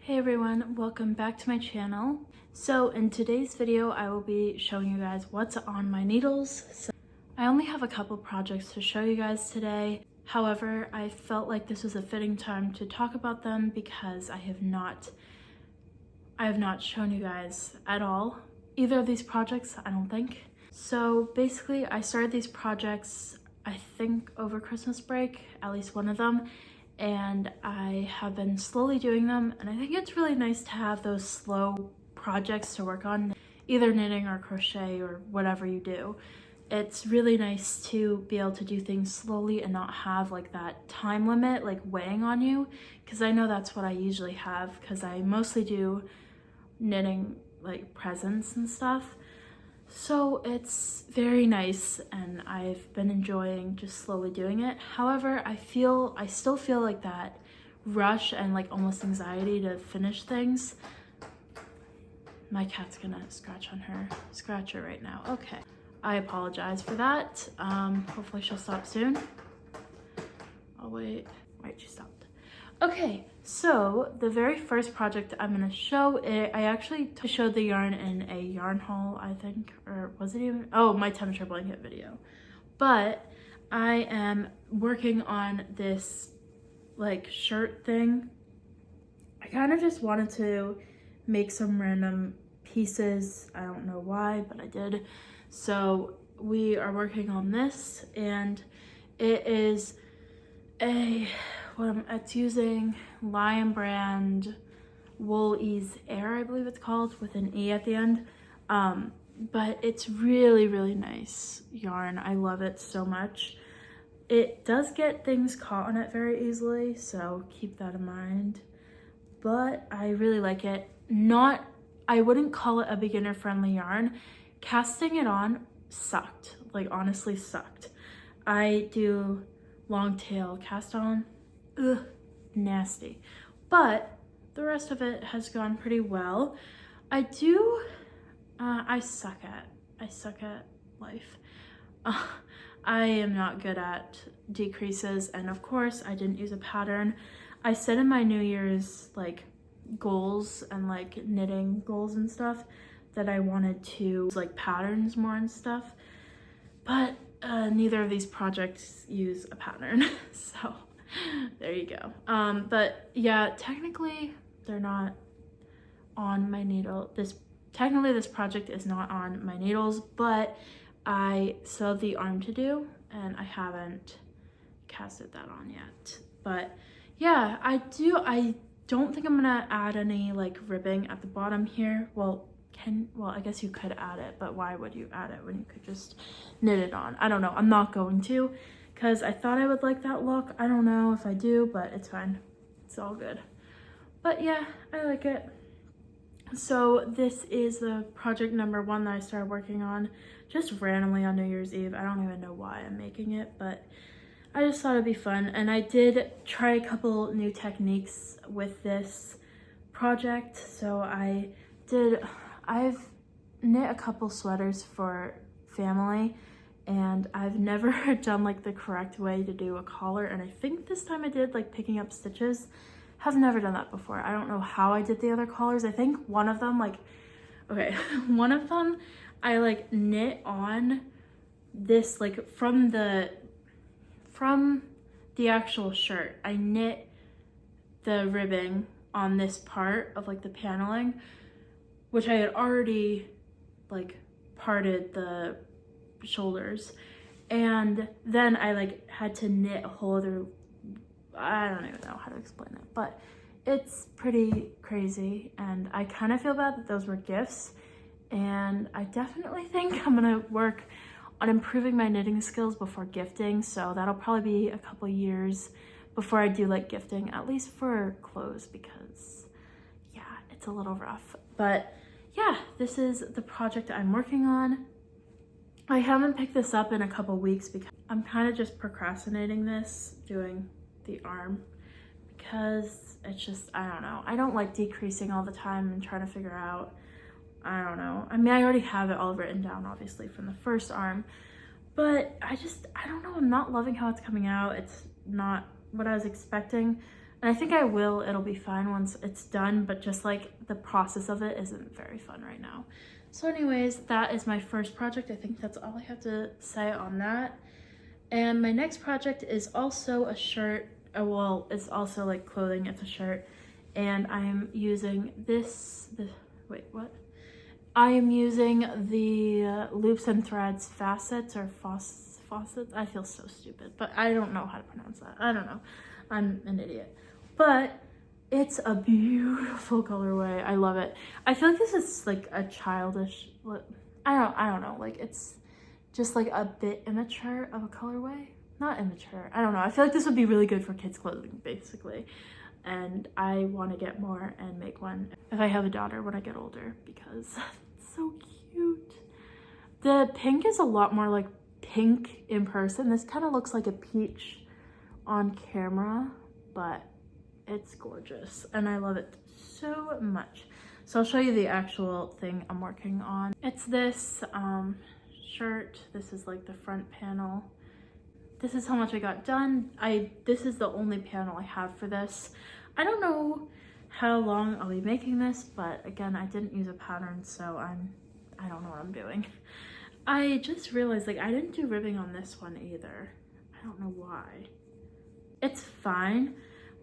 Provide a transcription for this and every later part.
Hey everyone, welcome back to my channel. So in today's video, I will be showing you guys what's on my needles. So I only have a couple projects to show you guys today. However, I felt like this was a fitting time to talk about them because I have not shown you guys at all either of these projects, I don't think. So basically, I started these projects, I think over Christmas break, at least one of them, and I have been slowly doing them, and I think it's really nice to have those slow projects to work on, either knitting or crochet or whatever you do. It's really nice to be able to do things slowly and not have like that time limit like weighing on you, because I know that's what I usually have, because I mostly do knitting like presents and stuff. So it's very nice and I've been enjoying just slowly doing it. However, I still feel like that rush and like almost anxiety to finish things. My cat's gonna scratch her right now. Okay, I apologize for that. Hopefully she'll stop soon. I'll wait, she stopped. Okay, so the very first project I'm gonna show, I actually showed the yarn in a yarn haul, I think, or was it even? Oh, my temperature blanket video. But I am working on this like shirt thing. I kind of just wanted to make some random pieces. I don't know why, but I did. So we are working on this, and it is it's using Lion brand Wool Ease Air, I believe it's called, with an E at the end. But it's really, really nice yarn. I love it so much. It does get things caught on it very easily, so keep that in mind. But I really like it. I wouldn't call it a beginner-friendly yarn. Casting it on sucked, like honestly sucked. I do long tail cast on, ugh, nasty. But the rest of it has gone pretty well. I suck at life. I am not good at decreases, and of course I didn't use a pattern. I said in my New Year's like goals and like knitting goals and stuff that I wanted to use like patterns more and stuff, but neither of these projects use a pattern. So there you go. But yeah, technically they're not on my needle. Technically this project is not on my needles, but I still have the arm to do and I haven't casted that on yet. But yeah, I don't think I'm gonna add any like ribbing at the bottom here. Well, I guess you could add it, but why would you add it when you could just knit it on? I don't know. I'm not going to, because I thought I would like that look. I don't know if I do, but it's fine. It's all good. But yeah, I like it. So this is the project number 1 that I started working on just randomly on New Year's Eve. I don't even know why I'm making it, but I just thought it'd be fun. And I did try a couple new techniques with this project. So I've knit a couple sweaters for family, and I've never done like the correct way to do a collar, and I think this time I did like picking up stitches. Have never done that before. I don't know how I did the other collars. I think one of them one of them I like knit on this like from the actual shirt. I knit the ribbing on this part of like the paneling, which I had already like parted the shoulders, and then I like had to knit a whole other, I don't even know how to explain it, but it's pretty crazy, and I kind of feel bad that those were gifts, and I definitely think I'm gonna work on improving my knitting skills before gifting, so that'll probably be a couple years before I do like gifting, at least for clothes, because yeah, it's a little rough. But yeah, this is the project I'm working on. I haven't picked this up in a couple weeks because I'm kind of just procrastinating this, doing the arm, because it's just, I don't know. I don't like decreasing all the time and trying to figure out, I don't know. I mean, I already have it all written down, obviously, from the first arm, but I don't know. I'm not loving how it's coming out. It's not what I was expecting. And I think it'll be fine once it's done, but just like the process of it isn't very fun right now. So anyways, that is my first project. I think that's all I have to say on that. And my next project is also a shirt. Well, it's also like clothing, it's a shirt. And I am using I am using the Loops and Threads facets or faucets. I feel so stupid, but I don't know how to pronounce that. I don't know. I'm an idiot. But it's a beautiful colorway. I love it. I feel like this is like a childish, I don't know, like it's just like a bit immature of a colorway. Not immature, I don't know. I feel like this would be really good for kids clothing, basically. And I want to get more and make one if I have a daughter when I get older, because it's so cute. The pink is a lot more like pink in person. This kind of looks like a peach on camera, but it's gorgeous and I love it so much. So I'll show you the actual thing I'm working on. It's this shirt. This is like the front panel. This is how much I got done. This is the only panel I have for this. I don't know how long I'll be making this, but again, I didn't use a pattern, so I don't know what I'm doing. I just realized like I didn't do ribbing on this one either. I don't know why. It's fine,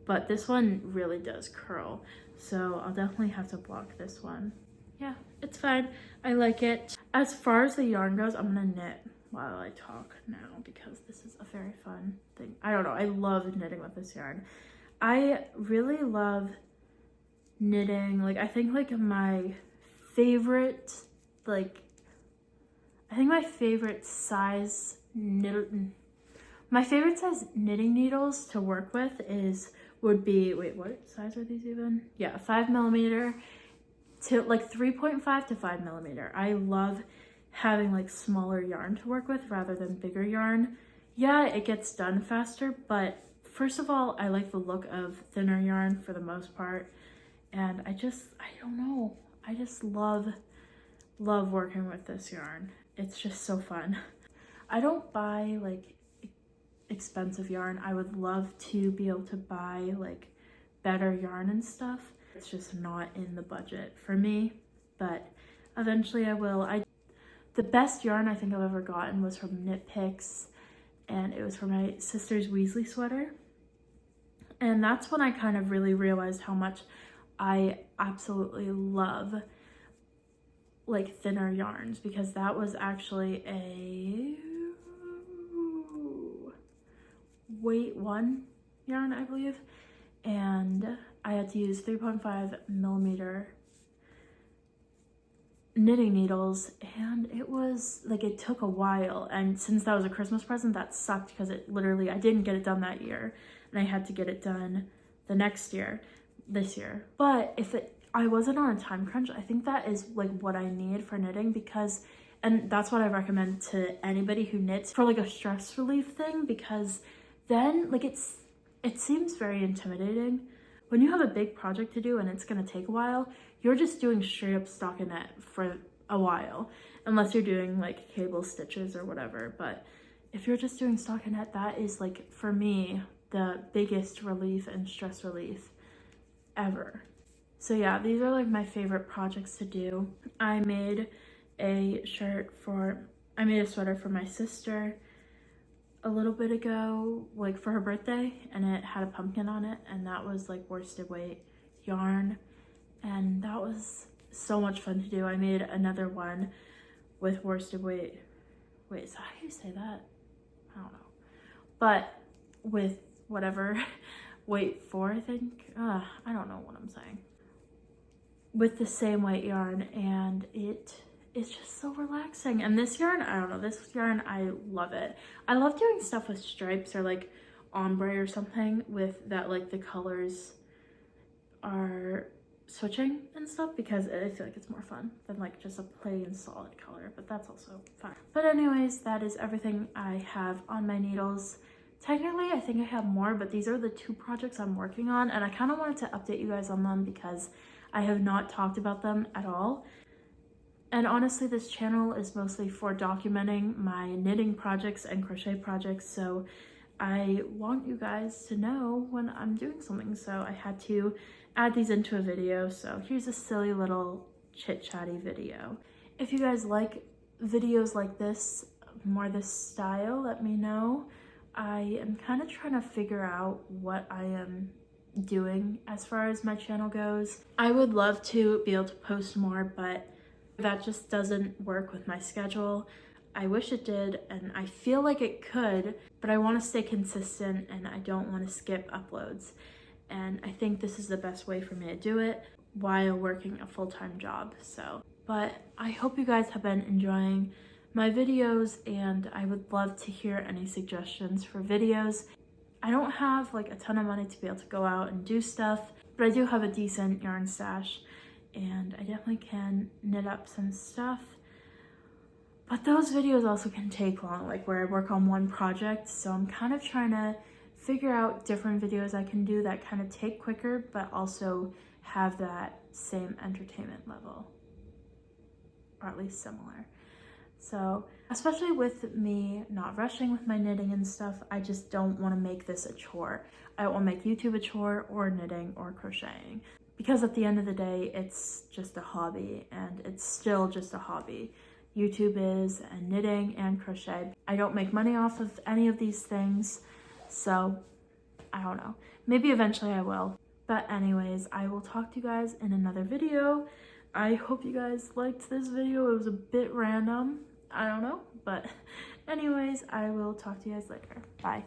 but this one really does curl, so I'll definitely have to block this one. Yeah, it's fine. I like it. As far as the yarn goes, I'm gonna knit while I talk now because this is a very fun thing. I don't know, I love knitting with this yarn. I really love knitting. Like I think like my favorite size knitting needles to work with would be, wait, what size are these even? Yeah, 5mm to like 3.5 to 5mm. I love having like smaller yarn to work with rather than bigger yarn. Yeah, it gets done faster, but first of all, I like the look of thinner yarn for the most part. And I don't know, I just love working with this yarn. It's just so fun. I don't buy like expensive yarn. I would love to be able to buy like better yarn and stuff. It's just not in the budget for me, but eventually I will. The best yarn I think I've ever gotten was from Knit Picks, and it was for my sister's Weasley sweater. And that's when I kind of really realized how much I absolutely love like thinner yarns, because that was actually a weight 1 yarn, I believe, and I had to use 3.5mm knitting needles, and it was like, it took a while, and since that was a Christmas present, that sucked because it literally, I didn't get it done that year and I had to get it done the next year, this year. But if I wasn't on a time crunch, I think that is like what I need for knitting, because, and that's what I recommend to anybody who knits for like a stress relief thing, because then like it seems very intimidating when you have a big project to do and it's going to take a while. You're just doing straight up stockinette for a while, unless you're doing like cable stitches or whatever. But if you're just doing stockinette, that is like, for me, the biggest relief and stress relief ever. So yeah, these are like my favorite projects to do. I made a sweater for my sister a little bit ago, like for her birthday, and it had a pumpkin on it, and that was like worsted weight yarn, and that was so much fun to do. I made another one with worsted weight, wait, is that how you say that? I don't know, but with whatever weight 4, I think, I don't know what I'm saying, with the same weight yarn, and it's just so relaxing. And this yarn, I don't know, this yarn, I love it. I love doing stuff with stripes or like ombre or something with that, like the colors are switching and stuff, because I feel like it's more fun than like just a plain solid color, but that's also fun. But anyways, that is everything I have on my needles. Technically, I think I have more, but these are the 2 projects I'm working on, and I kind of wanted to update you guys on them because I have not talked about them at all. And honestly, this channel is mostly for documenting my knitting projects and crochet projects, so I want you guys to know when I'm doing something, so I had to add these into a video. So here's a silly little chit-chatty video. If you guys like videos like this, more this style, let me know. I am kind of trying to figure out what I am doing as far as my channel goes. I would love to be able to post more, but that just doesn't work with my schedule. I wish it did, and I feel like it could, but I want to stay consistent and I don't want to skip uploads. And I think this is the best way for me to do it while working a full-time job. But I hope you guys have been enjoying my videos, and I would love to hear any suggestions for videos. I don't have like a ton of money to be able to go out and do stuff, but I do have a decent yarn stash, and I definitely can knit up some stuff. But those videos also can take long, like where I work on one project. So I'm kind of trying to figure out different videos I can do that kind of take quicker, but also have that same entertainment level, or at least similar. So especially with me not rushing with my knitting and stuff, I just don't want to make this a chore. I don't want to make YouTube a chore, or knitting or crocheting, because at the end of the day, it's just a hobby, and it's still just a hobby. YouTube is, and knitting and crochet. I don't make money off of any of these things, so I don't know. Maybe eventually I will. But anyways, I will talk to you guys in another video. I hope you guys liked this video. It was a bit random. I don't know, but anyways, I will talk to you guys later. Bye.